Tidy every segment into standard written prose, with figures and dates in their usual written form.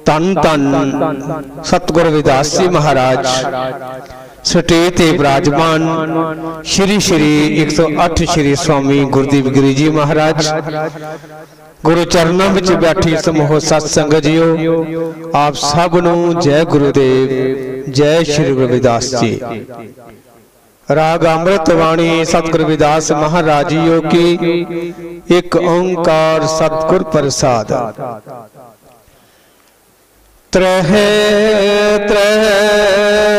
धन धन सतगुरु रविदास जी महाराज स्टेज ते विराजमान श्री श्री 108 श्री स्वामी गुरुदेव गिरी जी महाराज गुरु चरणों में बैठी समूह सत्संग जियो आप सब नू जय गुरुदेव जय श्री रविदास जी। राग अमृत वाणी सतगुरु रविदास महाराज जी की एक ओंकार सतगुर प्रसाद। त्रह त्रह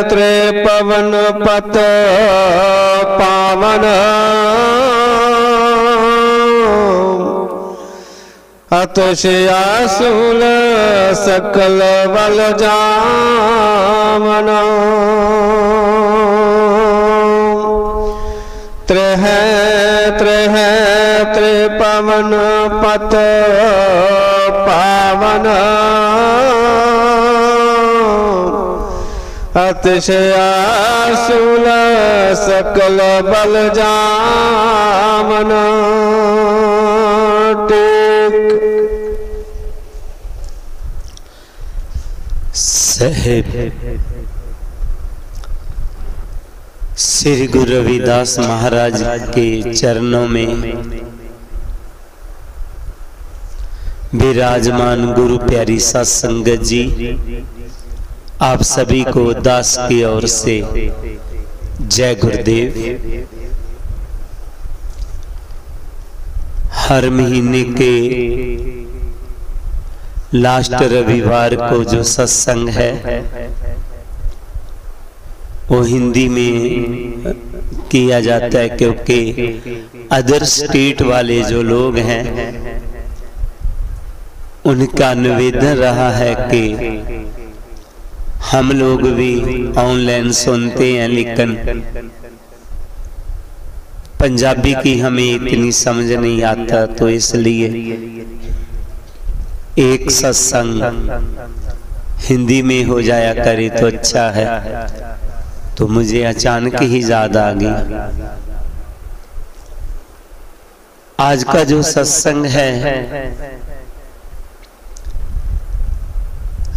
त्रे पवन पत पावन अतशयासुल सकल बल जामन। त्रह त्रह त्रे पवन पत पावन अतिशयासुल सकल बल जामन। साहेब श्री गुरु रविदास महाराज के चरणों में विराजमान गुरु प्यारी सत्संगत जी, आप सभी को दास की ओर से जय गुरुदेव। हर महीने के लास्ट रविवार को जो सत्संग है वो हिंदी में किया जाता है, क्योंकि अदर स्टेट वाले जो लोग हैं उनका निवेदन रहा है कि हम लोग भी ऑनलाइन सुनते हैं, लेकिन पंजाबी की हमें इतनी समझ नहीं आता, तो इसलिए एक सत्संग हिंदी में हो जाया करे तो अच्छा है। तो मुझे अचानक ही याद आ गई, आज का जो सत्संग है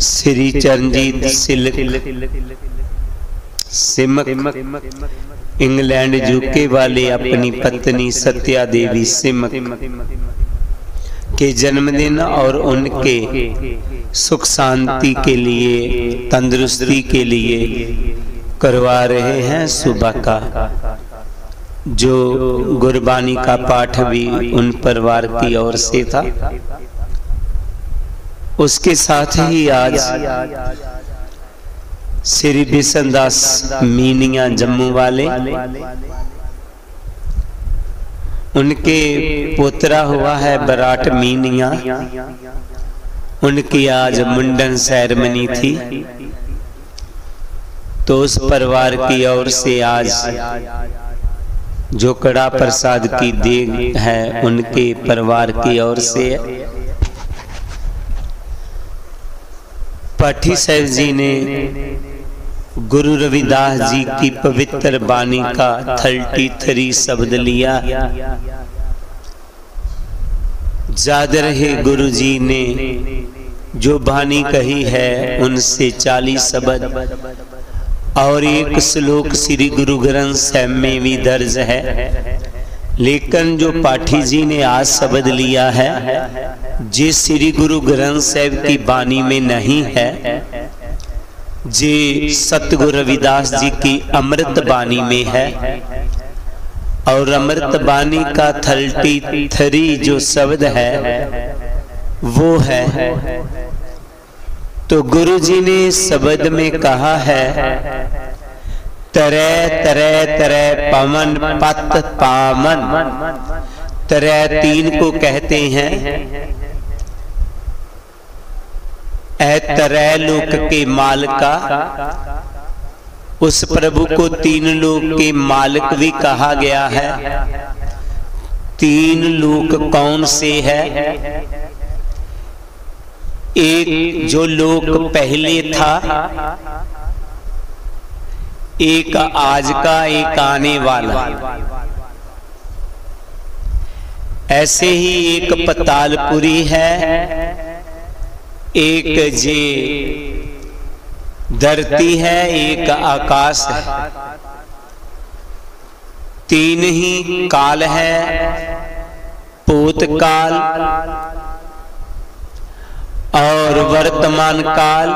श्री चरणजीत सिमक इंग्लैंड यूके वाले अपनी पत्नी सत्या देवी सिमक के जन्मदिन और उनके सुख शांति के लिए, तंदुरुस्ती के लिए करवा रहे हैं सुबह का जो गुरबानी का पाठ भी उन परिवार की ओर से था। उसके साथ ही आज श्री बिशनदास मीनिया जम्मू वाले, उनके पोतरा हुआ है बराट मीनिया, उनकी आज मुंडन सेरेमनी थी, तो उस परिवार की ओर से आज जो कड़ा प्रसाद की देग है उनके परिवार की ओर से पाठी साहब जी ने गुरु रविदास जी की पवित्र वाणी का 33 शब्द लिया। याद रहे गुरु जी ने जो वाणी कही है उनसे 40 शब्द और एक श्लोक श्री गुरु ग्रंथ साहिब में भी दर्ज है, लेकिन जो पाठी जी ने आज शब्द लिया है जे श्री गुरु ग्रंथ साहिब की वाणी में नहीं है, जे सतगुरु रविदास जी की अमृत वाणी में है। और अमृत वाणी का 33 जो शब्द है वो है, तो गुरु जी ने शब्द में कहा है तरे तरे तरे पवन पत पावन। तरे 3 को कहते हैं, ऐ तरै लोक के मालिका, उस प्रभु को 3 लोक के मालिक भी कहा गया है। 3 लोक कौन से है? एक जो लोक पहले था, एक आज का, एक आने वाला। ऐसे ही एक पतालपुरी है, एक जे धरती है, एक आकाश है, तीन ही काल है, भूतकाल और वर्तमान काल,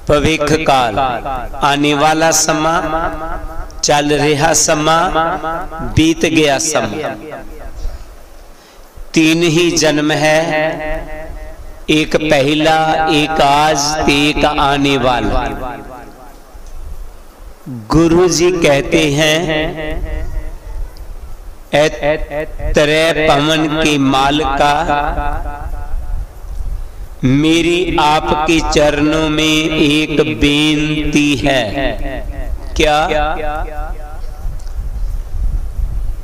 भविष्य काल, आने वाला समा, चल रहा समा, बीत गया समा। तीन ही जन्म है, एक पहला, एक आज, एक आने वाला। गुरु जी कहते हैं त्रय पवन के माल का मेरी आपके चरणों में एक बेनती है। क्या?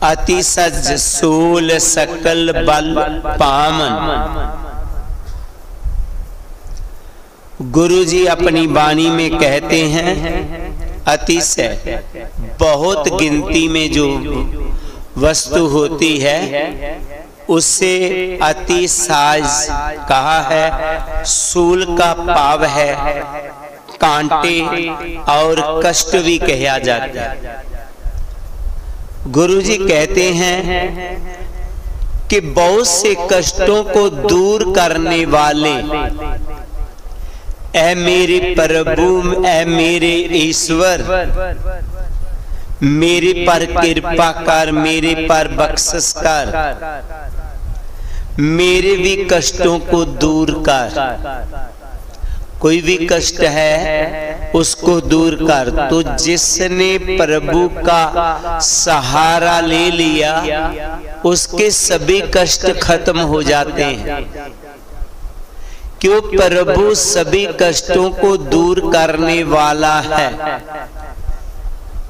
अति सज सोल सकल बल पावन। गुरु जी अपनी वाणी में कहते हैं अतिशय, बहुत गिनती में जो वस्तु होती है उससे अति साज कहा है। सूल का पाव है, कांटे और कष्ट भी कहा जाता है। गुरु जी कहते हैं कि बहुत से कष्टों को दूर करने वाले, ऐ मेरे प्रभु, ऐ मेरे ईश्वर, मेरे पर कृपा कर, मेरे पर बख्शिश कर, मेरे भी कष्टों को दूर कर। कोई भी कष्ट है उसको दूर कर। तो जिसने प्रभु का सहारा ले लिया उसके सभी कष्ट खत्म हो जाते हैं। क्यों? प्रभु सभी कष्टों को दूर करने वाला है।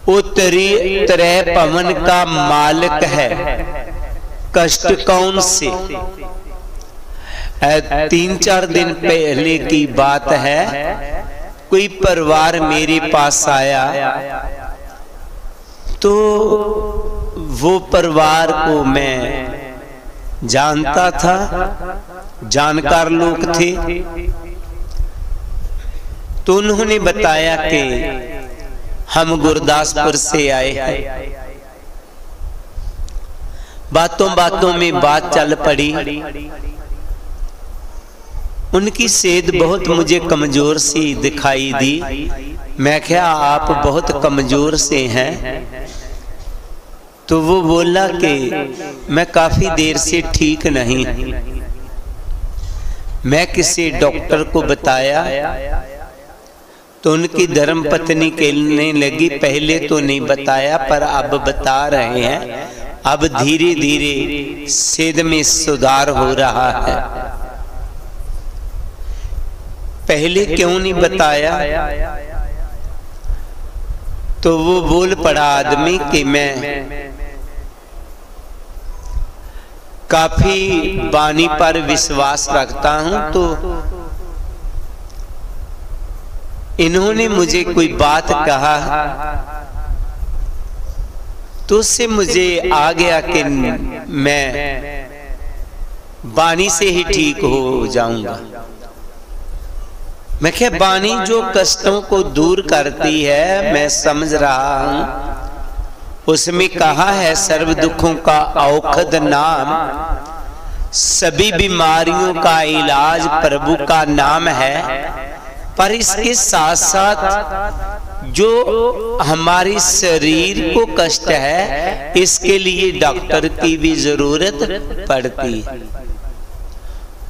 वो त्रय पवन का मालिक है। कष्ट कौन से? 3-4 दिन पहले की बात है, कोई परिवार मेरे पास आया तो वो परिवार को मैं जानता था, जानकार लोग थे। तो उन्होंने बताया कि हम गुरदासपुर से आए हैं। बातों बातों में बात चल पड़ी। उनकी सेहत बहुत मुझे कमजोर सी दिखाई दी। मैं क्या आप बहुत कमजोर से हैं? तो वो बोला कि मैं काफी देर से ठीक नहीं। मैं किसी डॉक्टर को बताया तो उनकी धर्मपत्नी कहने लगी पहले तो नहीं बताया पर अब बता रहे हैं, अब धीरे धीरे सेहत में सुधार हो रहा है। पहले क्यों नहीं बताया? तो वो बोल पड़ा आदमी कि मैं काफी वाणी पर विश्वास रखता हूं, तो इन्होंने मुझे कोई बात कहा तो उससे मुझे आ गया कि मैं वाणी से ही ठीक हो जाऊंगा। मैं क्या वाणी जो कष्टों को दूर करती है मैं समझ रहा हूं। उसमें कहा है सर्व दुखों का औषध नाम, सभी बीमारियों का इलाज प्रभु का नाम है। पर इसके साथ साथ जो हमारे शरीर को कष्ट है इसके लिए डॉक्टर की भी जरूरत पड़ती है।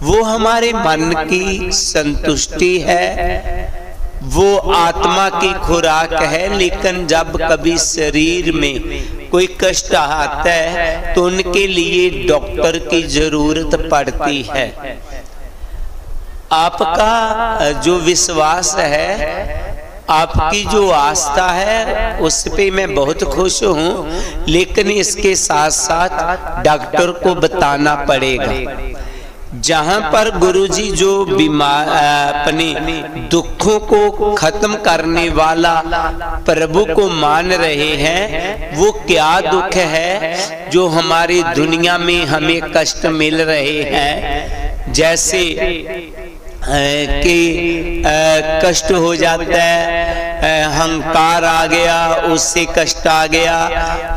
वो हमारे मन की संतुष्टि है, वो आत्मा की खुराक है। लेकिन जब कभी शरीर में कोई कष्ट आता है तो उनके लिए डॉक्टर की जरूरत पड़ती है। आपका जो विश्वास है, आपकी जो आस्था है उस पे मैं बहुत खुश हूँ, लेकिन इसके साथ साथ डॉक्टर को बताना पड़ेगा। जहां पर गुरुजी जो बीमार अपने दुखों को खत्म करने वाला प्रभु को मान रहे हैं, वो क्या दुख है जो हमारी दुनिया में हमें कष्ट मिल रहे हैं। जैसे कि कष्ट हो जाता है, अहंकार आ गया, उससे कष्ट आ गया,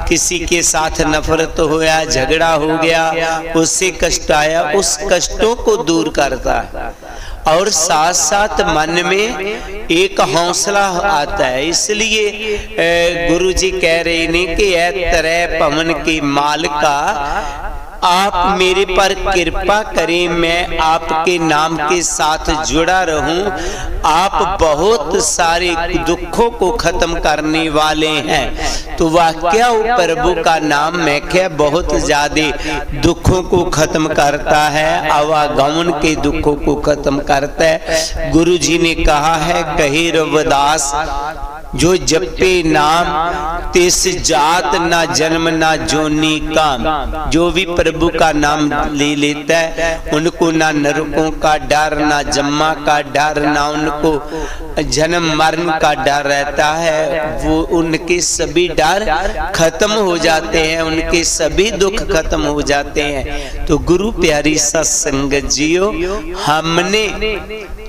किसी के साथ नफरत हो गया, झगड़ा हो गया, उससे कष्ट आया, उस कष्टों को दूर करता है और साथ साथ मन में एक हौसला आता है। इसलिए गुरु जी कह रहे ने कि ऐ तरह पवन के मालिका, आप मेरे पर कृपा करें, मैं आपके नाम के साथ जुड़ा रहूं। आप बहुत सारे दुखों को खत्म करने वाले हैं। तो वह क्या प्रभु का नाम मैं क्या बहुत ज्यादा दुखों को खत्म करता है, आवागमन के दुखों को खत्म करता है। गुरु जी ने कहा है, कहे रविदास, जो जपे नाम तिस जात ना जन्म ना जोनी काम। जो भी प्रभु का नाम ले लेता है उनको ना नरकों का डर, ना जम्मा का डर, ना उनको जन्म मरण का डर रहता है। वो उनके सभी डर खत्म हो जाते हैं, उनके सभी दुख खत्म हो जाते हैं। तो गुरु प्यारी सत्संग जियो, हमने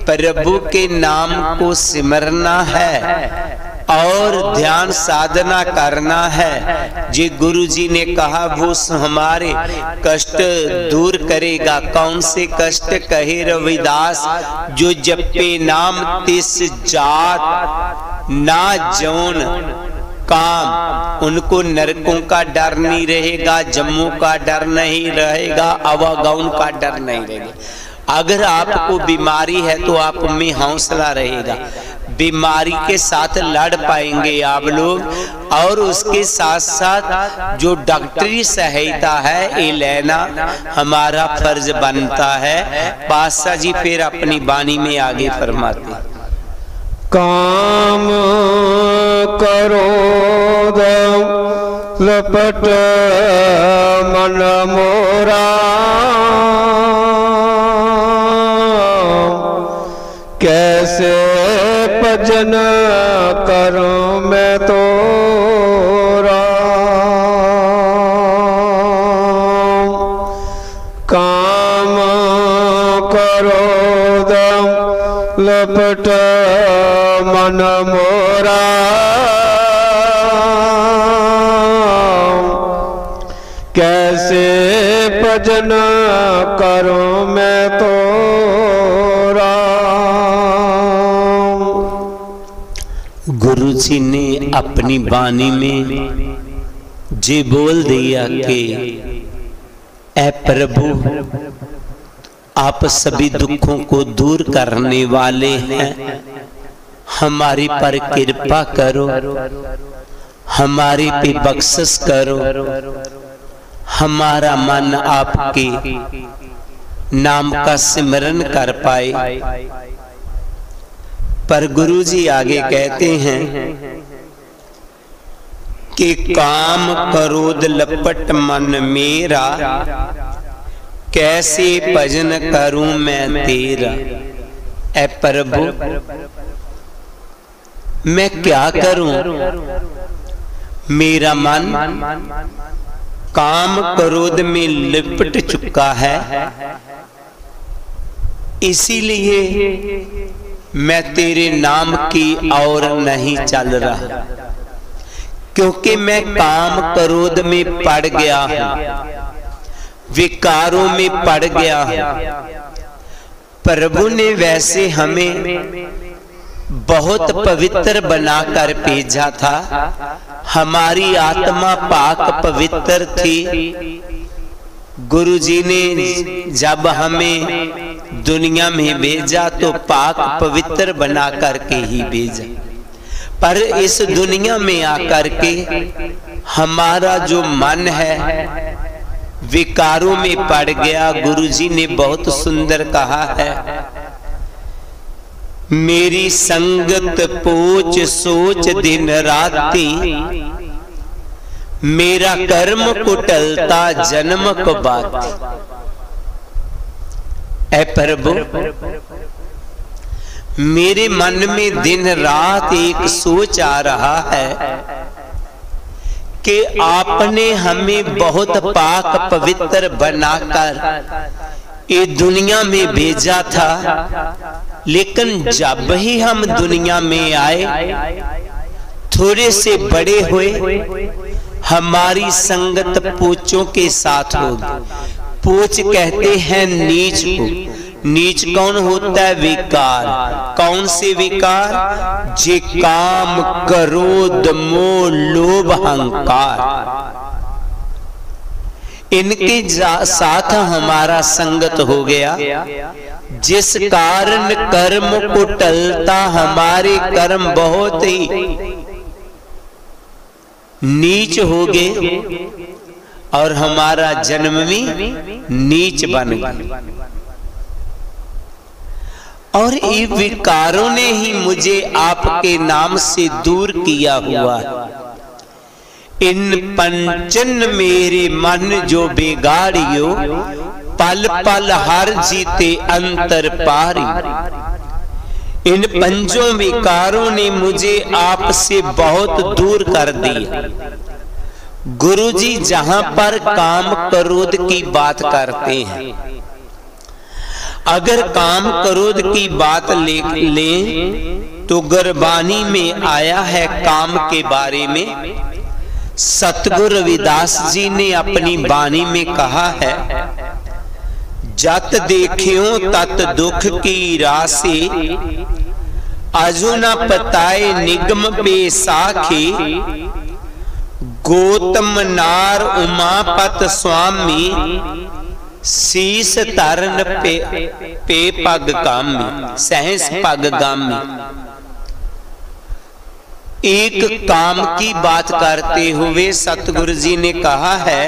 प्रभु के नाम को सिमरना है और ध्यान साधना करना है। जी गुरु जी ने कहा वो हमारे कष्ट दूर करेगा। कौन से कष्ट? कहे रविदास, जो जपे नाम तिस जात ना जौन काम। उनको नरकों का डर नहीं रहेगा, जम्मू का डर नहीं रहेगा, आवागमन का डर नहीं रहेगा। अगर आपको बीमारी है तो आप में हौसला रहेगा, बीमारी के साथ लड़ पाएंगे आप लोग। और उसके साथ साथ जो डॉक्टरी सहायता है ये लेना हमारा फर्ज बनता है। बादशाह जी फिर अपनी वाणी में आगे फरमाते, काम क्रोध लपट मन मोरा, कैसे भजन करूं मैं तोरा। काम क्रोध लपट मन मोरा, कैसे भजन करूं मैं तोरा। गुरु जी ने अपनी वाणी में जी बोल दिया कि ऐ प्रभु, आप सभी दुखों को दूर करने वाले हैं, हमारी पर कृपा करो, हमारी पे बख्शिश करो, हमारा मन आपके नाम का सिमरन कर पाए। पर गुरु जी आगे कहते हैं कि काम क्रोध लपट मन मेरा, कैसे भजन करूं मैं तेरा। ऐ प्रभु, मैं क्या करूं? मेरा मन काम क्रोध में लिपट चुका है, इसीलिए मैं तेरे नाम की ओर नहीं चल रहा, क्योंकि मैं काम क्रोध में पड़ गया हूं, विकारों में पड़ गया हूं। प्रभु ने वैसे हमें बहुत पवित्र बनाकर भेजा था, हमारी आत्मा पाक पवित्र थी। गुरु जी ने जब हमें दुनिया में भेजा तो पाक पवित्र बना करके ही भेजा, पर इस दुनिया में आकर के हमारा जो मन है विकारों में पड़ गया। गुरु जी ने बहुत सुंदर कहा है, मेरी संगत पोच सोच दिन राती, मेरा कर्म को टलता जन्म को बात। ऐ प्रभु, मेरे मन में दिन रात एक सोच आ रहा है कि आपने हमें बहुत पाक पवित्र बनाकर ये दुनिया में भेजा था, लेकिन जब ही हम दुनिया में आए, थोड़े से बड़े हुए, हमारी संगत पोचों के साथ होगी। पोच कहते हैं नीच को। नीच कौन होता है? विकार। कौन से विकार? जे काम, क्रोध, मोह, लोभ, अहंकार, इनके साथ हमारा संगत हो गया, जिस कारण कर्म को टलता हमारे कर्म बहुत ही नीच हो गए और हमारा जन्म भी नीच बन गया। और ये विकारों ने ही मुझे आपके नाम से दूर किया हुआ। इन पंचन मेरे मन जो बिगाड़ियो, पल पल हर जीते अंतर पारी। इन पंचों विकारों ने मुझे आपसे बहुत दूर कर दिया। गुरुजी जहां पर काम क्रोध की बात करते हैं, अगर काम क्रोध की बात लें तो गुरबानी में आया है काम के बारे में। सतगुरु रविदास जी ने अपनी बानी में कहा है, जत देखियो तत दुख की राशि, अजु न पताए निगम पे साखी। गौतम नार उमापत स्वामी, शीस तरन पे पग कामी, सहस पग गामी। एक काम की बात करते हुए सतगुरु जी ने कहा है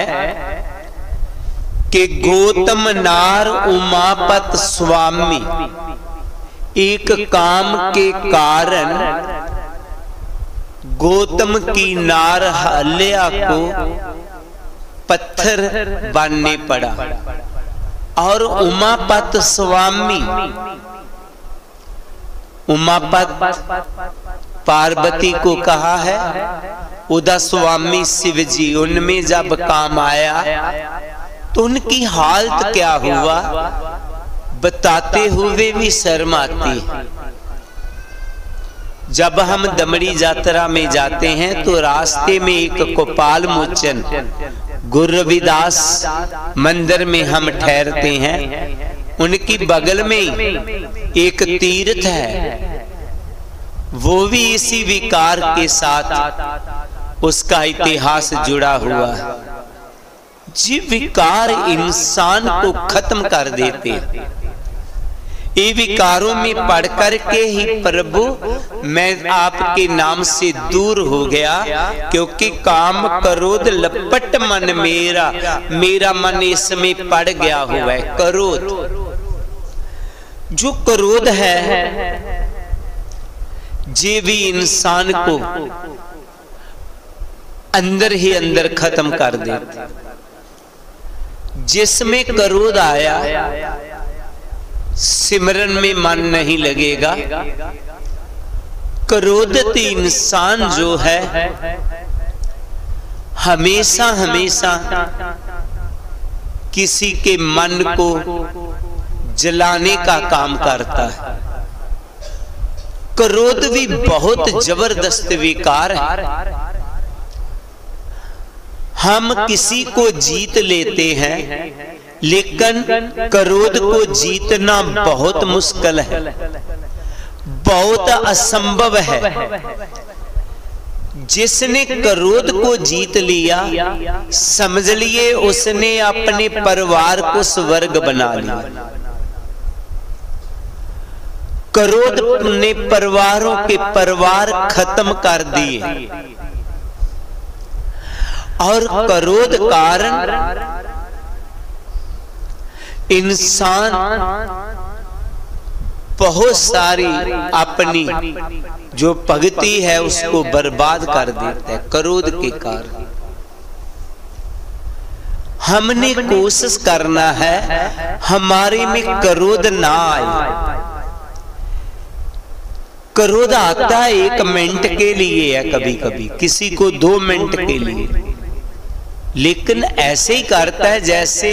कि गौतम नार उमापत स्वामी, एक काम के कारण गौतम की नार हल्या को पत्थर बनने पड़ा और उमापत स्वामी, उमापत पार्वती को कहा है, उदा स्वामी शिव जी, उनमें जब काम आया तो उनकी हालत क्या हुआ बताते हुए भी शर्म आती। जब हम दमड़ी यात्रा में जाते हैं तो रास्ते में एक गोपाल मोचन गुरु रविदास मंदिर में हम ठहरते हैं। उनकी बगल में एक तीर्थ है, वो भी इसी विकार के साथ उसका इतिहास जुड़ा हुआ है। जी विकार इंसान को खत्म कर देते हैं। ये विकारों में पढ़ कर के ही प्रभु मैं आपके नाम से दूर हो गया, क्योंकि काम क्रोध लपट मन मेरा, मेरा मन इसमें पड़ गया हुआ है। क्रोध, जो क्रोध है जे भी इंसान को अंदर ही अंदर खत्म कर देता। जिसमें क्रोध आया सिमरन में मन नहीं लगेगा। क्रोधित इंसान जो है हमेशा हमेशा किसी के मन को जलाने का काम करता है। क्रोध भी बहुत जबरदस्त विकार है। हम किसी को जीत लेते हैं, लेकिन क्रोध को जीतना बहुत मुश्किल है, बहुत असंभव है। जिसने क्रोध को जीत लिया, समझ लिए उसने अपने परिवार को स्वर्ग बना लिया। क्रोध ने परिवारों के परिवार खत्म कर दिए और क्रोध कारण इंसान बहुत सारी अपनी जो भक्ति है उसको बर्बाद कर देता है क्रोध के कारण। हमने कोशिश करना है हमारे में क्रोध ना आए। क्रोध आता है 1 मिनट के लिए है, कभी कभी किसी को 2 मिनट के लिए, लेकिन ऐसे ही करता है जैसे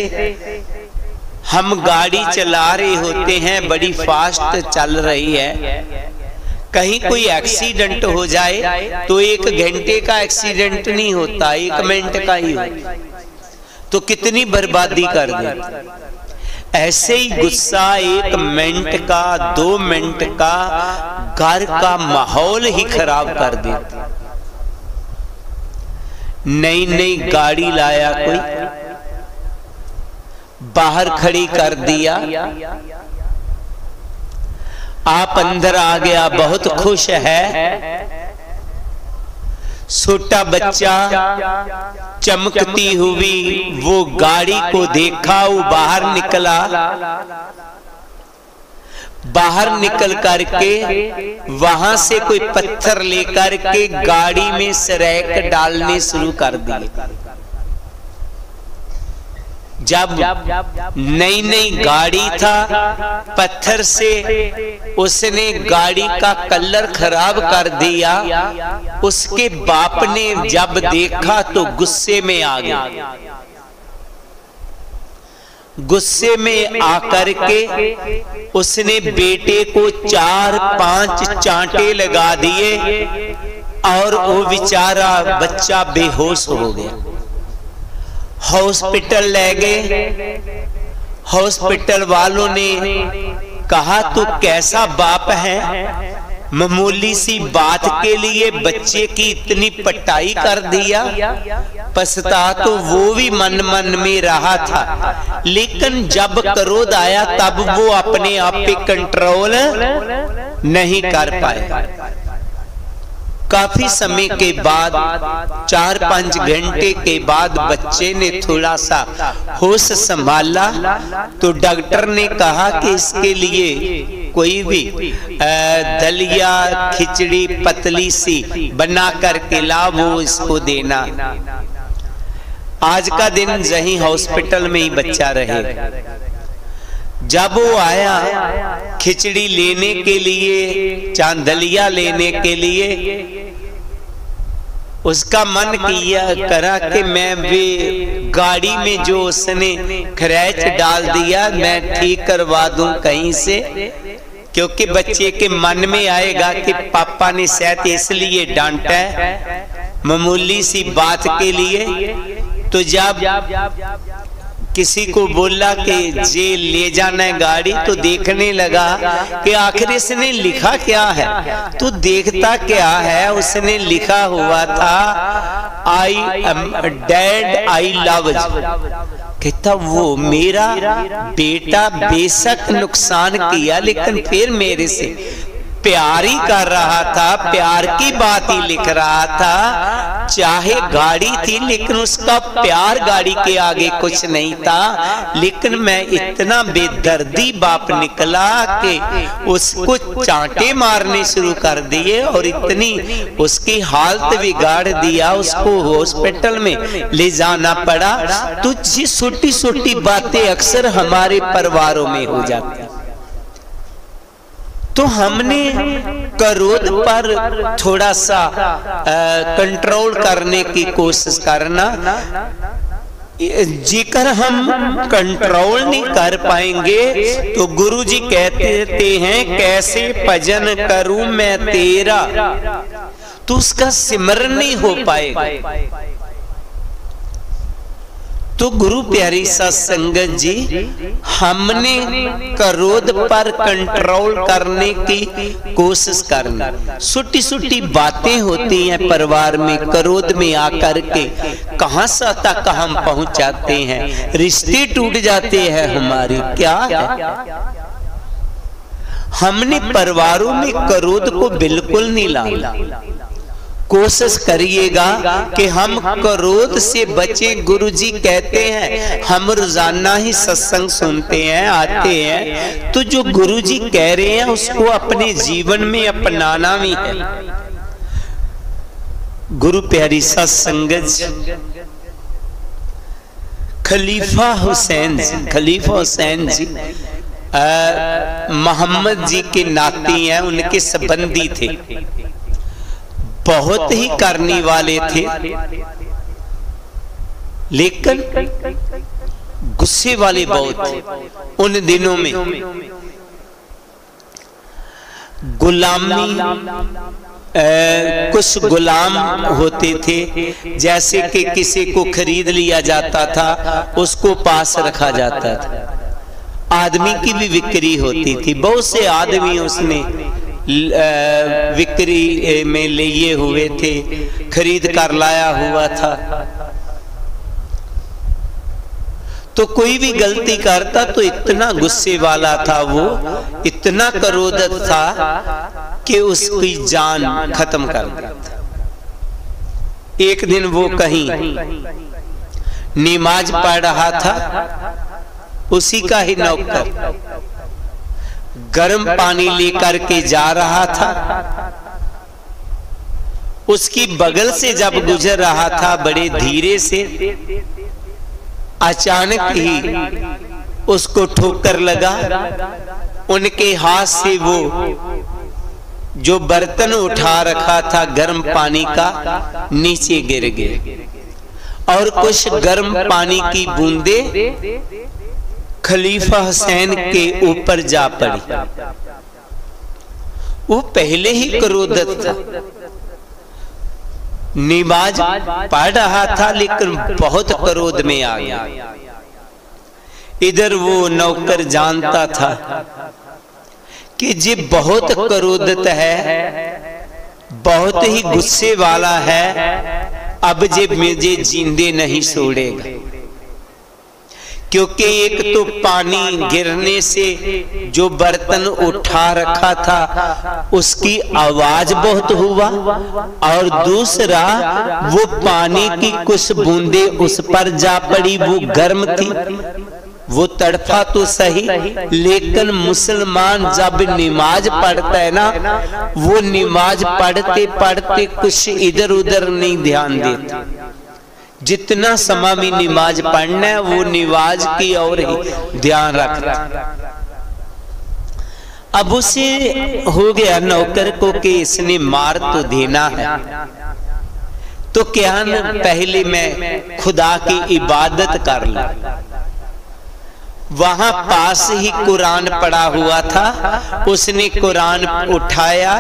हम गाड़ी चला रहे होते हैं, बड़ी फास्ट चल रही है, कहीं कोई एक्सीडेंट हो जाए तो 1 घंटे का एक्सीडेंट नहीं होता, 1 मिनट का ही होता, तो कितनी बर्बादी कर दे। ऐसे ही गुस्सा 1 मिनट का, 2 मिनट का घर का माहौल ही खराब कर देता। नई नई गाड़ी लाया कोई, बाहर खड़ी कर दिया, आप अंदर आ गया, बहुत खुश है। छोटा बच्चा चमकती हुई वो गाड़ी को देखा, वो बाहर निकला, बाहर निकल करके वहां से कोई पत्थर लेकर के गाड़ी में सरेक डालने शुरू कर दिए। जब नई नई गाड़ी था, पत्थर से उसने गाड़ी का कलर खराब कर दिया। उसके बाप ने जब देखा तो गुस्से में आ गया। गुस्से में आकर के उसने बेटे को 4-5 चांटे लगा दिए और वो बेचारा बच्चा बेहोश हो गया। हॉस्पिटल ले गए। हॉस्पिटल वालों ने कहा तू कैसा बाप है, मामूली सी बात के लिए बच्चे की इतनी पटाई कर दिया। पछता तो वो भी मन मन में रहा था, लेकिन जब क्रोध आया तब वो अपने आप पे कंट्रोल नहीं कर पाए। काफी समय के बाद 4-5 घंटे के बाद बच्चे ने थोड़ा सा होश संभाला तो डॉक्टर ने कहा कि इसके लिए कोई भी दलिया खिचड़ी पतली सी बना करके ला, वो इसको देना। आज का दिन यही हॉस्पिटल में ही बच्चा रहे। जब वो आया खिचड़ी लेने के लिए, चांदलिया लेने के लिए, उसका मन किया करा कि मैं भी गाड़ी में जो उसने खरैच डाल दिया मैं ठीक करवा दूं कहीं से, क्योंकि बच्चे के मन में आएगा कि पापा ने शायद इसलिए डांटा है मामूली सी बात के लिए। तो जब किसी को बोला कि जे ले जाना है गाड़ी, तो देखने लगा कि आखिर इसने लिखा क्या है। तो देखता क्या है, उसने लिखा हुआ था I am dad I love you. कहता वो मेरा बेटा बेशक नुकसान किया लेकिन फिर मेरे से प्यार ही कर रहा था, प्यार की बात ही लिख रहा था। चाहे गाड़ी थी लेकिन उसका प्यार गाड़ी के आगे कुछ नहीं था। लेकिन मैं इतना बेदर्दी बाप निकला कि उसको चांटे मारने शुरू कर दिए और इतनी उसकी हालत बिगाड़ दिया, उसको हॉस्पिटल में ले जाना पड़ा। तो ये छोटी छोटी बातें अक्सर हमारे परिवारों में हो जाती हैं। तो हमने क्रोध पर थोड़ा सा कंट्रोल करने की कोशिश करना। जेकर हम कंट्रोल नहीं कर पाएंगे तो गुरुजी कहते हैं कैसे भजन करूं मैं तेरा, तो उसका सिमरन नहीं हो पाएगा। तो गुरु प्यारी सत्संगत जी, हमने क्रोध पर कंट्रोल करने की कोशिश करना। छोटी छोटी बातें होती हैं परिवार में, क्रोध में आकर के कहां से तक हम पहुंच जाते हैं, रिश्ते टूट जाते हैं हमारे। क्या है, हमने परिवारों में क्रोध को बिल्कुल नहीं लाना। कोशिश करिएगा कि हम क्रोध से बचें। गुरुजी कहते हैं हम रोजाना ही सत्संग सुनते हैं, आते हैं, तो जो गुरुजी कह रहे हैं उसको अपने जीवन में अपनाना भी है। गुरु प्यारी सत्संगत, खलीफा हुसैन जी मोहम्मद जी के नाती हैं, उनके संबंधी थे, बहुत ही करने वाले थे। लेकिन गुस्से वाले बहुत। उन दिनों में गुलामी कुछ गुलाम होते थे, जैसे कि किसी को खरीद लिया जाता था, उसको पास रखा जाता था। आदमी की भी बिक्री होती थी। बहुत से आदमी उसने बिक्री में लिए हुए थे, खरीद कर लाया हुआ था। तो कोई भी गलती करता तो इतना गुस्से वाला था वो, इतना क्रोधित था कि उसकी जान खत्म कर देता। एक दिन वो कहीं नमाज पढ़ रहा था, उसी का ही नौकर गर्म पानी लेकर के जा रहा था। उसकी बगल से जब गुजर रहा था बड़े धीरे से, अचानक ही उसको ठोकर लगा। उनके हाथ से वो जो बर्तन उठा रखा था गर्म पानी का, नीचे गिर गए और कुछ गर्म पानी की बूंदें खलीफा हुसैन के ऊपर जा पड़ी। वो पहले ही क्रोधित था, नमाज पढ़ रहा था लेकिन बहुत क्रोध में आ गया। इधर वो नौकर जानता था कि ये बहुत क्रोधित है, बहुत ही गुस्से वाला है, अब ये मुझे जिंदे नहीं छोड़ेगा। क्योंकि एक तो पानी गिरने से जो बर्तन उठा रखा था उसकी आवाज बहुत हुआ, और दूसरा वो पानी की कुछ बूंदे उस पर जा पड़ी, वो गर्म थी। वो तड़फा तो सही, लेकिन मुसलमान जब नमाज पढ़ता है ना, वो नमाज पढ़ते पढ़ते कुछ इधर उधर नहीं ध्यान देता। जितना समय में नमाज पढ़ना है वो नमाज की और ही ध्यान रखता। अब उसे हो गया नौकर को कि इसने मार तो देना है, तो क्या न पहले मैं खुदा की इबादत कर लूं। वहां पास ही कुरान पड़ा हुआ था, उसने कुरान उठाया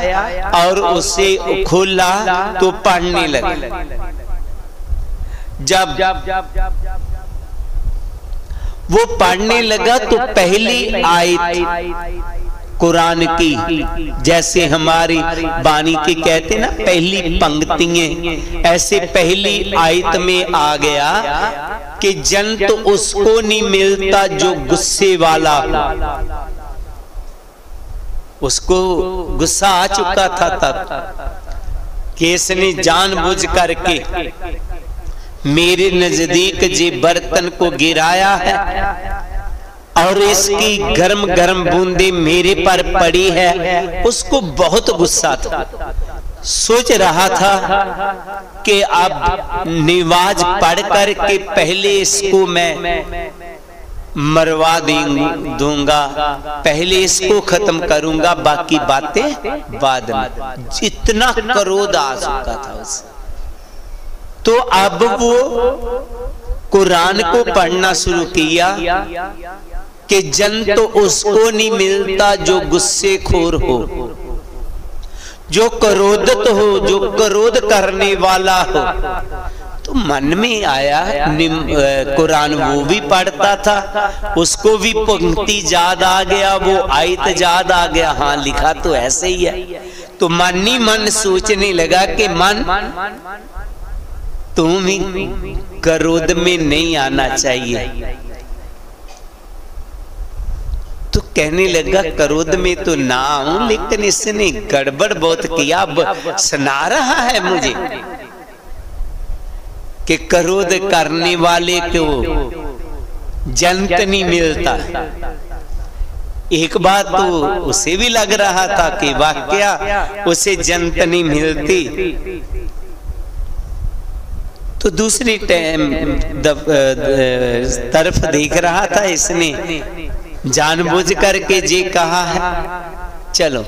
और उसे खोला तो पढ़ने लगा। जब वो पढ़ने लगा तो पहली आयत कुरान की, जैसे हमारी बानी के कहते ना पहली पंक्तियां, ऐसे पहली आयत में आ गया कि जन्नत उसको नहीं मिलता जो गुस्से वाला हो। उसको गुस्सा आ चुका था तब कि इसने जानबूझ करके मेरे नजदीक जे बर्तन को गिराया है और इसकी गर्म गर्म बूंदे मेरे पर पड़ी है। उसको बहुत गुस्सा था, सोच रहा था कि अब नमाज पढ़ कर के पहले इसको मैं मरवा दूंगा, पहले इसको खत्म करूंगा, बाकी बातें बाद में। जितना क्रोध आ चुका था उसे, तो अब वो कुरान को पढ़ना शुरू किया कि जन्नत तो उसको नहीं मिलता जो गुस्से खोर हो, जो क्रोधित हो, जो क्रोध करने वाला हो। तो मन में आया कुरान वो भी पढ़ता था, उसको भी पंक्ति याद आ गया, वो आयत याद आ गया, हाँ लिखा तो ऐसे ही है। तो मन ही मन सोचने लगा कि मन तुम ही क्रोध में नहीं आना चाहिए। तो कहने लगा क्रोध में तो ना आऊं, लेकिन इसने गड़बड़ बहुत किया। अब सुना रहा है मुझे कि क्रोध करने वाले को जन्नत नहीं मिलता। एक बात तो उसे भी लग रहा था कि वाकया उसे जन्नत नहीं मिलती। तो दूसरी तरफ देख रहा था, इसने जानबूझ करके ये कहा है चलो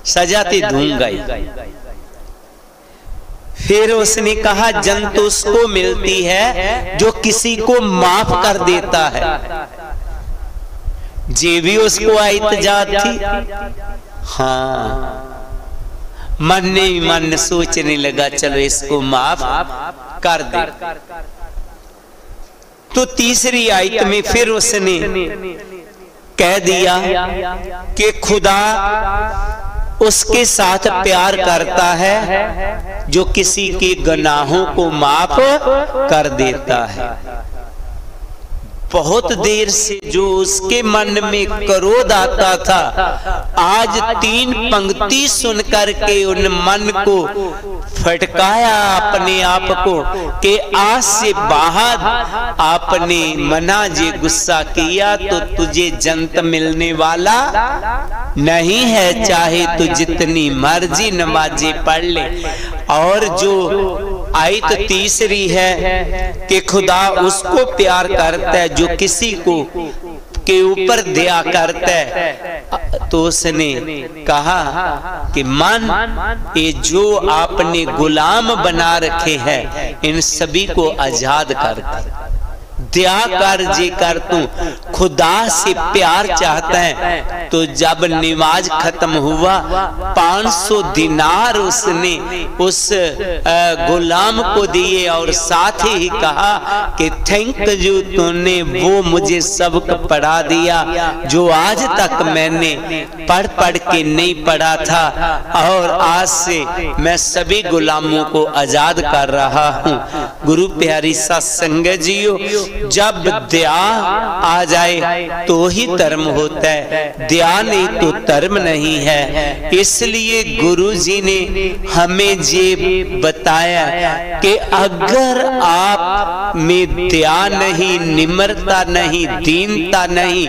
सजा तो दूंगा ही। फिर उसने कहा जन्नत तो उसको मिलती है जो किसी को माफ कर देता है। ये भी उसको इत्जात थी। हाँ, मन ने मन सोचने लगा चलो इसको माफ कर दे। तो तीसरी आयत में फिर उसने कह दिया कि खुदा उसके साथ प्यार करता है जो किसी के गुनाहों को माफ कर देता है। बहुत देर से जो उसके मन में क्रोध आता था, आज 3 पंक्ति सुनकर के उन मन को फटकाया अपने आप को कि आज से बाहर आपने मना जे गुस्सा किया तो तुझे जन्नत मिलने वाला नहीं है, चाहे तू जितनी मर्जी नमाज़ें पढ़ ले। और जो आयत तीसरी है कि खुदा उसको प्यार करता है जो किसी को के ऊपर दया करता है। तो उसने कहा कि मन ये जो आपने गुलाम बना रखे हैं इन सभी को आजाद कर दया कर जे कर तू खुदा से प्यार चाहता है। तो जब नमाज खत्म हुआ 500 दिनार उसने उस गुलाम को दिए और साथ ही कहा कि थैंक यू, तूने वो मुझे सबक पढ़ा दिया जो आज तक मैंने पढ़ पढ़ के नहीं पढ़ा था, और आज से मैं सभी गुलामों को आजाद कर रहा हूँ। गुरु प्यारी सत्संग जियो, जब दया आ जाए तो ही धर्म होता है, दया नहीं तो धर्म नहीं है। इसलिए गुरु जी ने हमें ये बताया कि अगर आप में दया नहीं, निम्रता नहीं, दीनता नहीं,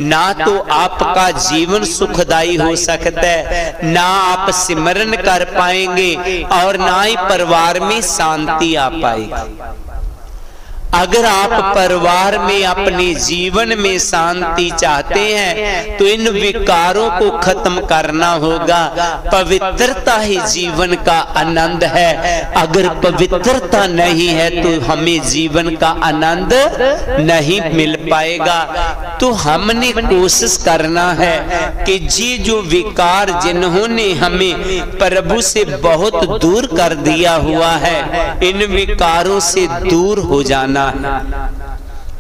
ना तो आपका जीवन सुखदायी हो सकता है, ना आप सिमरन कर पाएंगे और ना ही परिवार में शांति आ पाएगी। अगर आप परिवार में अपने जीवन में शांति चाहते हैं तो इन विकारों को खत्म करना होगा। पवित्रता ही जीवन का आनंद है। अगर पवित्रता नहीं है तो हमें जीवन का आनंद नहीं मिल पाएगा। तो हमने कोशिश करना है कि जी जो विकार जिन्होंने हमें प्रभु से बहुत दूर कर दिया हुआ है, इन विकारों से दूर हो जाना,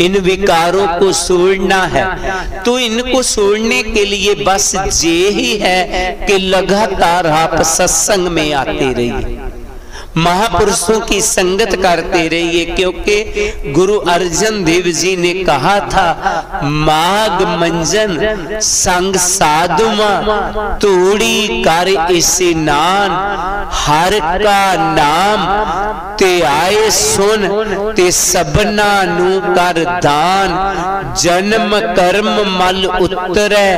इन विकारों को छोड़ना है। तो इनको छोड़ने के लिए बस ये ही है कि लगातार आप सत्संग में आते रहिए, महापुरुषों की संगत करते रहिए। क्योंकि गुरु अर्जन देव जी ने कहा था, माग मंजन संग साधुमा तोड़ी कर इसे नान, हर का नाम ते आए सुन ते सबना नू कर दान, जन्म कर्म मल उतरे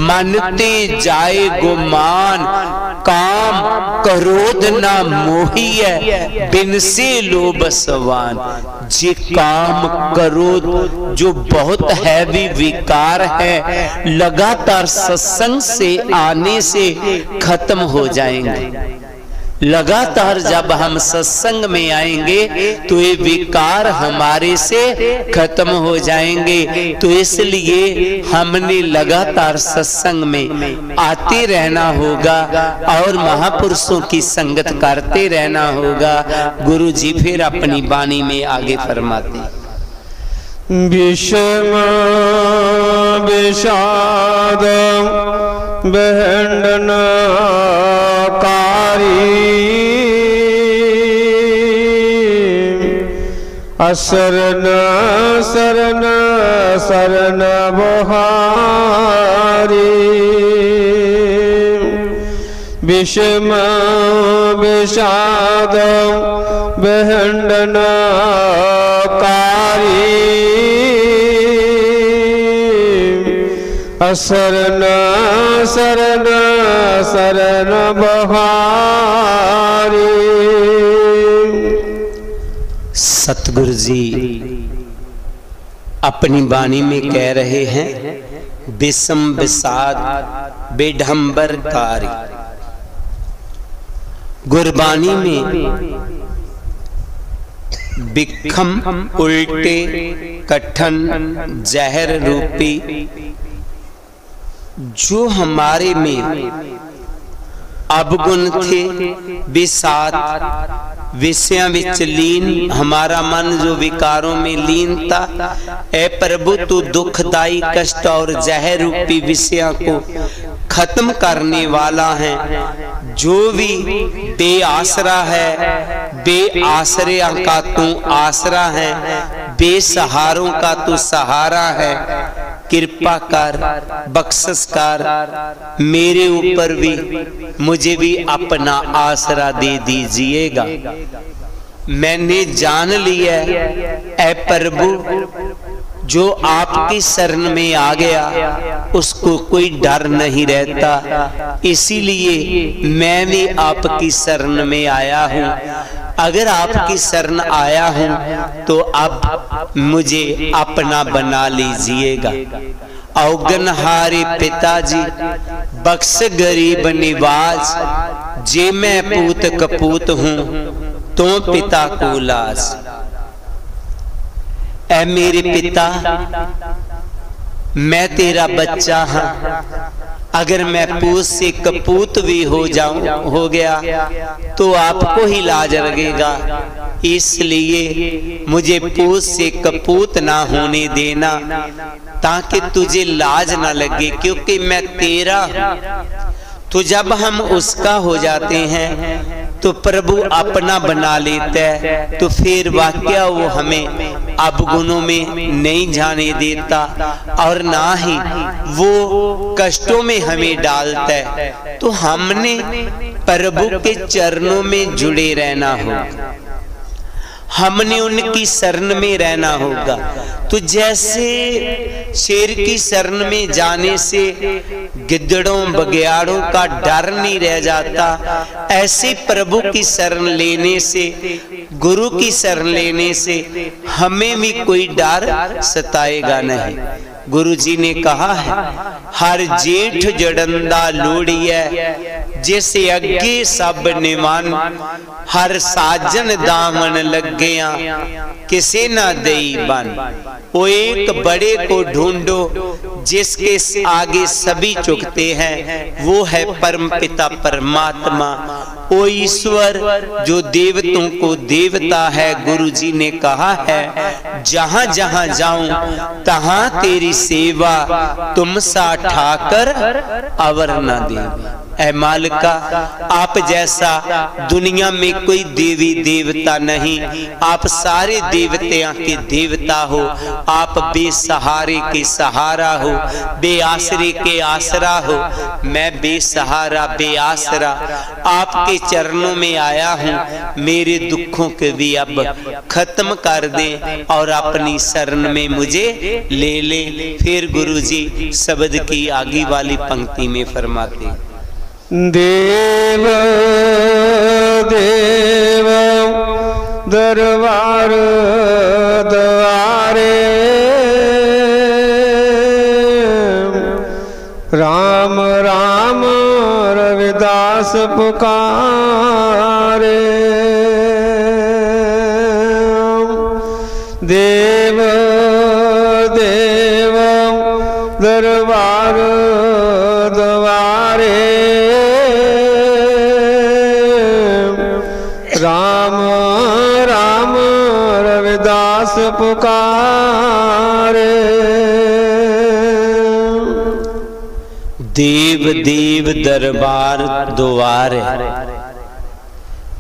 मन ते जाए गुमान, काम क्रोध ना मोही बिन से लोभ सवान। जे काम क्रोध जो बहुत हैवी विकार है, लगातार सत्संग से आने से खत्म हो जाएंगे। लगातार जब हम सत्संग में आएंगे तो ये विकार हमारे से खत्म हो जाएंगे। तो इसलिए हमने लगातार सत्संग में आते रहना होगा और महापुरुषों की संगत करते रहना होगा। गुरु जी फिर अपनी वाणी में आगे फरमाते, विषम विषाद बहंडन असरन शरण शरण बहारी, विषम विषाद बहंडन कारी, असरन शरण शरण बहारी। सतगुरु जी अपनी वाणी में कह रहे हैं, विषम विषाद बेढंबर कारी। गुरबानी में बिखम उल्टे कठन जहर रूपी जो हमारे में अवगुण थे वे सात विषयों विच लीन, हमारा मन जो विकारों में लीन था, ऐ प्रभु तू दुखदाई कष्ट और जहर रूपी विषयों को खत्म करने वाला है। जो भी बेआसरा है, बेआसरिया का तू आसरा है, बेसहारों का तू सहारा है। कृपा कर, बख्शिश कर, मेरे ऊपर भी, मुझे भी अपना आसरा दे दीजिएगा। मैंने जान लिया ऐ प्रभु जो आपकी शरण में आ गया उसको कोई डर नहीं रहता, इसीलिए मैं भी आपकी शरण में आया हूँ। अगर आपकी शरण आया हूँ तो अब मुझे अपना बना लीजिएगा। अवगनहारे पिताजी बख्श गरीब निवाज, जे मैं पूत कपूत हूँ तो पिता को लाज। ऐ मेरे पिता मैं तेरा बच्चा हाँ, अगर मैं पूत से कपूत भी हो गया तो आपको ही लाज लगेगा, इसलिए मुझे पूत से कपूत ना होने देना ताकि तुझे लाज ना लगे, क्योंकि मैं तेरा। तो जब हम उसका हो जाते हैं तो प्रभु अपना बना लेता है, तो फिर वाकया वो हमें अवगुणों में नहीं जाने देता और ना ही वो कष्टों में हमें डालता है। तो हमने प्रभु के चरणों में जुड़े रहना होगा, हमने उनकी शरण में रहना होगा। तो जैसे शेर की शरण में जाने से गिद्दड़ों बघियाड़ों का डर नहीं रह जाता, ऐसे प्रभु की शरण लेने से, गुरु की शरण लेने से हमें भी कोई डर सताएगा नहीं। गुरु जी ने कहा है, हर जेठ जड़ंदा लोड़िया जैसे अगे सब निमान, हर साजन दामन लग गया किसे ना दई बन। वो एक बड़े को ढूंढो जिसके आगे सभी झुकते हैं, वो है परम पिता परमात्मा, ओ ईश्वर जो देवतों को देवता है। गुरु जी ने कहा है, जहां जहां जाऊं तहां तेरी सेवा, तुम सा ठाकर अवर न देवी। ऐ मालिका आप जैसा दुनिया में कोई देवी देवता नहीं, आप सारे देवताओं के देवता हो। आप बेसहारे के सहारा हो, बेआसरे के आसरा हो। मैं बेसहारा बेआसरा आपके चरणों में आया हूँ, मेरे दुखों के भी अब खत्म कर दें और अपनी शरण में मुझे ले ले। फिर गुरु जी शब्द की आगे वाली पंक्ति में फरमाते हैं, देव देव दरबार द्वारे, राम राम रविदास पुकारे। देव देव दरबार द्वारे, राम राम रविदास पुकारे। देव देव दरबार द्वारे,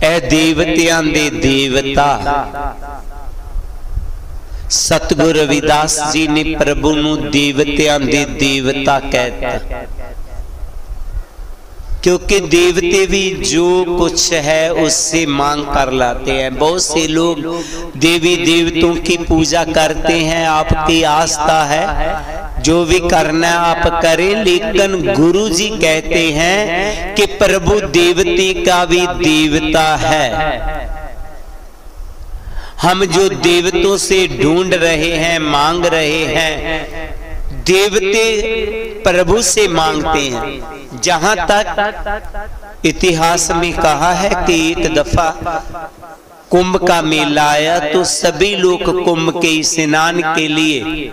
ऐ देवतियां दे देवता। सतगुरु रविदास जी ने प्रभु नू देवतियां दे देवता कहता, क्योंकि देवते भी जो कुछ है उससे मांग कर लाते हैं। बहुत से लोग देवी देवताओं की पूजा करते हैं, आपकी आस्था है, जो भी करना आप करें, लेकिन गुरु जी कहते हैं कि प्रभु देवते का भी देवता है। हम जो देवतों से ढूंढ रहे हैं, मांग रहे हैं, देवते प्रभु से मांगते हैं। जहां तक इतिहास में कहा है कि एक दफा कुंभ का मेला आया तो सभी लोग कुंभ के स्नान के लिए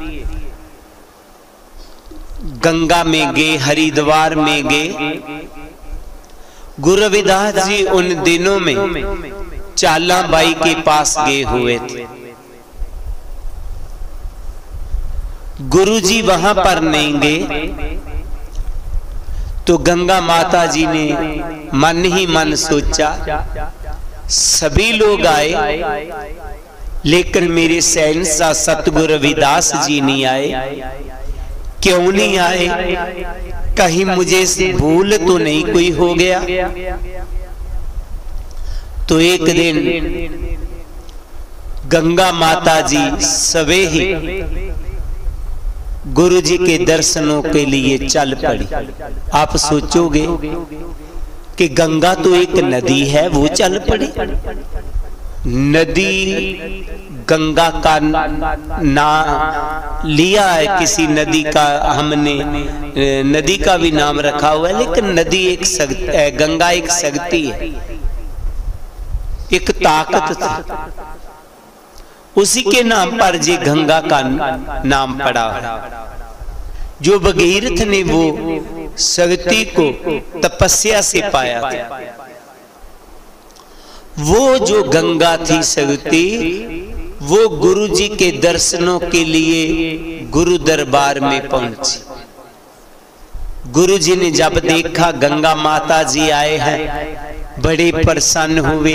गंगा में गए, हरिद्वार में गए। गुरु रविदास जी उन दिनों में चाला बाई के पास गए हुए थे। गुरु जी वहां पर नहीं गए तो गंगा माता जी ने मन ही मन सोचा, सभी लोग आए लेकिन मेरे शहंशाह सतगुरु रविदास जी नहीं आए। क्यों नहीं आए? कहीं मुझे भूल तो नहीं कोई हो गया? तो एक दिन गंगा माता जी सवे ही गुरु जी के दर्शनों के लिए चल पड़ी। आप सोचोगे कि गंगा तो एक नदी है, वो चल पड़ी। नदी गंगा का नाम लिया है, किसी नदी का हमने नदी का भी नाम रखा हुआ है, लेकिन नदी एक गंगा एक शक्ति है, एक ताकत थी। उसी के नाम पर जे गंगा का नाम पड़ा है। जो भगीरथ ने वो शक्ति को तपस्या से पाया था, वो जो गंगा थी शक्ति, वो गुरु जी के दर्शनों के लिए गुरु दरबार में पहुंची। गुरु जी ने जब देखा गंगा माता जी आए हैं, बड़े प्रसन्न हुए,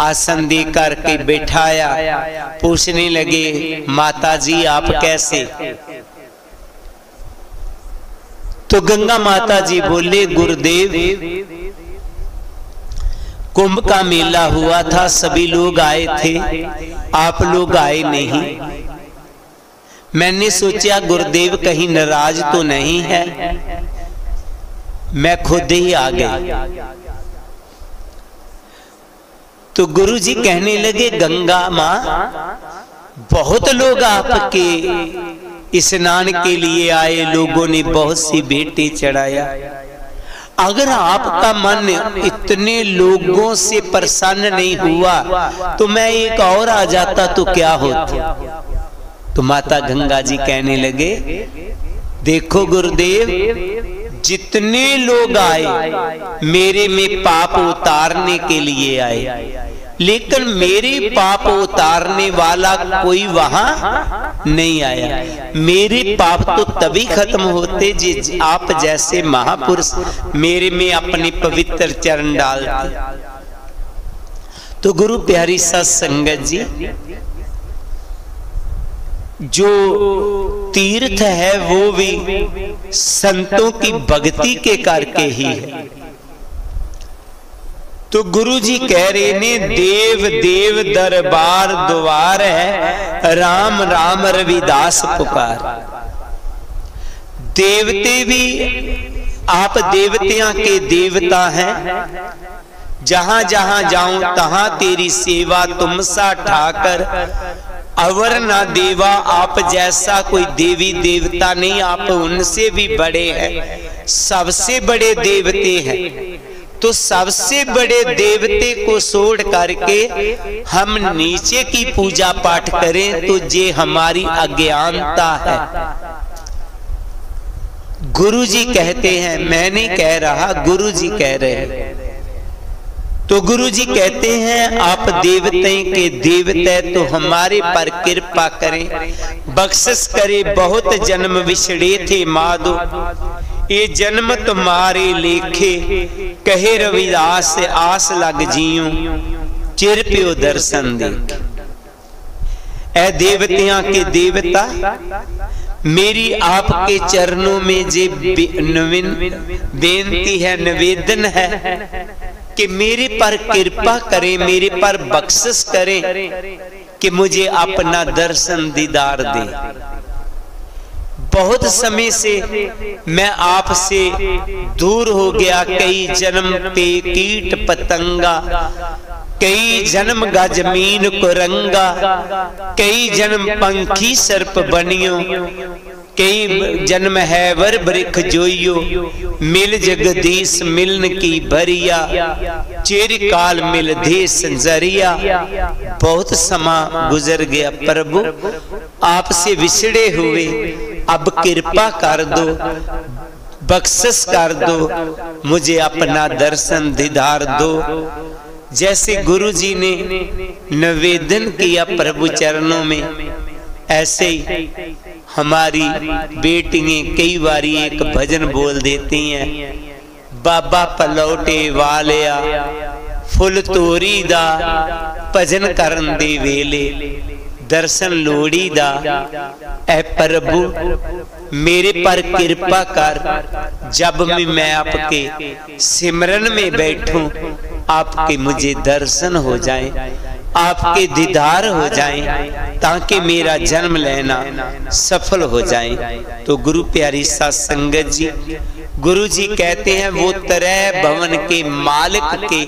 आसन दे करके बैठाया। पूछने लगे, माता जी आप कैसे? तो गंगा माता जी बोले, गुरुदेव कुंभ का मेला हुआ था, सभी लोग आए थे, आप लोग आए नहीं। मैंने सोचा गुरुदेव कहीं नाराज तो नहीं है, मैं खुद ही आ गई। तो गुरु जी कहने लगे, गंगा मां बहुत लोग आपके स्नान के लिए आए, लोगों ने बहुत सी भेंटें चढ़ाया। अगर आपका मन इतने लोगों से प्रसन्न नहीं हुआ तो मैं एक और आ जाता तो क्या होता? तो माता गंगा जी कहने लगे, देखो गुरुदेव, जितने लोग आए मेरे में पाप उतारने के लिए आए, लेकिन मेरे पाप उतारने वाला कोई वहां नहीं आया। मेरे पाप तो तभी खत्म होते जी आप जैसे महापुरुष मेरे में अपने पवित्र चरण डालते। तो गुरु प्यारी सत संगत जी, जो तीर्थ है वो भी संतों की भक्ति के करके ही है। तो गुरु जी कह रहे ने, देव देव दरबार द्वार है, राम राम रविदास पुकार। देवते भी आप देवतियां के देवता हैं, जहां जहां जाऊं तहां तेरी सेवा तुम सा ठाकर अवर ना देवा। आप जैसा कोई देवी देवता नहीं, आप उनसे भी बड़े हैं, सबसे बड़े देवते हैं। तो सबसे बड़े देवते को छोड़ करके हम नीचे की पूजा पाठ करें तो ये हमारी अज्ञानता है। गुरु जी कहते हैं, मैं नहीं कह रहा, गुरु जी कह रहे हैं। तो गुरु जी कहते हैं, आप देवते के देवते तो हमारे पर कृपा करें, बख्शिश करें। बहुत जन्म विछड़े थे माधो, ये जन्म तुम्हारे लेखे, कहे रविदास आस लग जियो, चिर प्यो दर्शन देख। ऐ देवतियां के देवता, मेरी आपके चरणों में जे बेनती है, निवेदन है कि मेरे पर कृपा करें, मेरे पर बख्शिश करें कि मुझे अपना दर्शन दीदार दे। बहुत समय से मैं आपसे दूर हो गया, कई जन्म पे कीट पतंगा, कई जन्म गा जमीन को रंगा, कई जन्म पंखी सर्प बनियो, कई जन्म है वर बरिख जोइयो, मिल जगदीश मिलन की भरिया, चिर काल मिल दे संजरिया। बहुत समा गुजर गया प्रभु आपसे विछड़े हुए, अब कृपा कर दो, बख्शिश कर दो, मुझे अपना दर्शन दीदार दो। जैसे गुरु जी ने निवेदन किया प्रभु चरणों में, ऐसे ही हमारी बेटियां कई बारी एक भजन बोल देती हैं, बाबा पलौटे वालिया फुल तोरी दा, भजन करन दे वेले दर्शन लोड़ी दा। ऐ प्रभु मेरे पर कृपा कर, जब भी मैं आपके सिमरन में बैठूं आपके मुझे दर्शन हो जाए, आपके दीदार हो जाए, ताकि मेरा जन्म लेना सफल हो जाए। तो गुरु प्यारी साध संगत जी, गुरु जी कहते हैं वो तरह भवन के मालिक के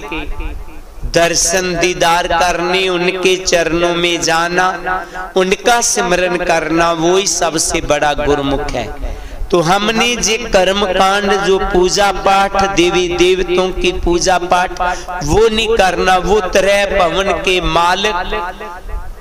दर्शन दीदार करने, उनके चरणों में जाना, उनका सिमरन करना, वो ही सबसे बड़ा गुरमुख है। तो हमने जे कर्म कांड जो पूजा पाठ देवी देवताओं की पूजा पाठ वो नहीं करना, वो तरह भवन के मालिक,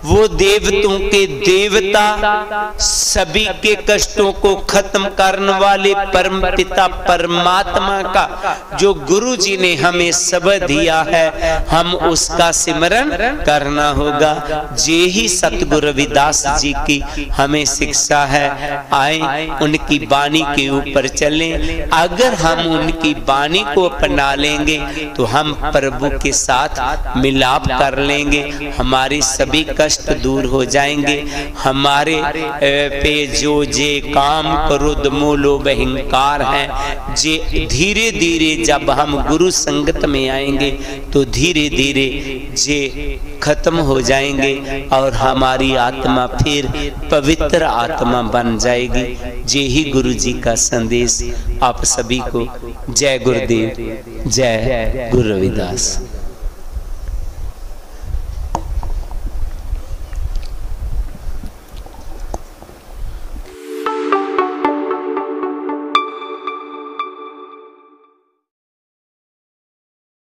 वो देवताओं के देवता, सभी के कष्टों को खत्म करने वाले परम पिता परमात्मा का जो गुरु जी ने हमें शब्द दिया है, हम उसका सिमरन करना होगा। जे ही सतगुरु रविदास जी की हमें शिक्षा है, आए उनकी वाणी के ऊपर चलें। अगर हम उनकी वाणी को अपना लेंगे तो हम प्रभु के साथ मिलाप कर लेंगे, हमारे सभी कष्ट दूर हो जाएंगे। हमारे पे जो जे काम क्रोध मोह अहंकार है, जे धीरे धीरे जब हम गुरु संगत में आएंगे तो धीरे धीरे जे खत्म हो जाएंगे और हमारी आत्मा फिर पवित्र आत्मा बन जाएगी। जे ही गुरु जी का संदेश आप सभी को। जय गुरुदेव, जय गुरु रविदास।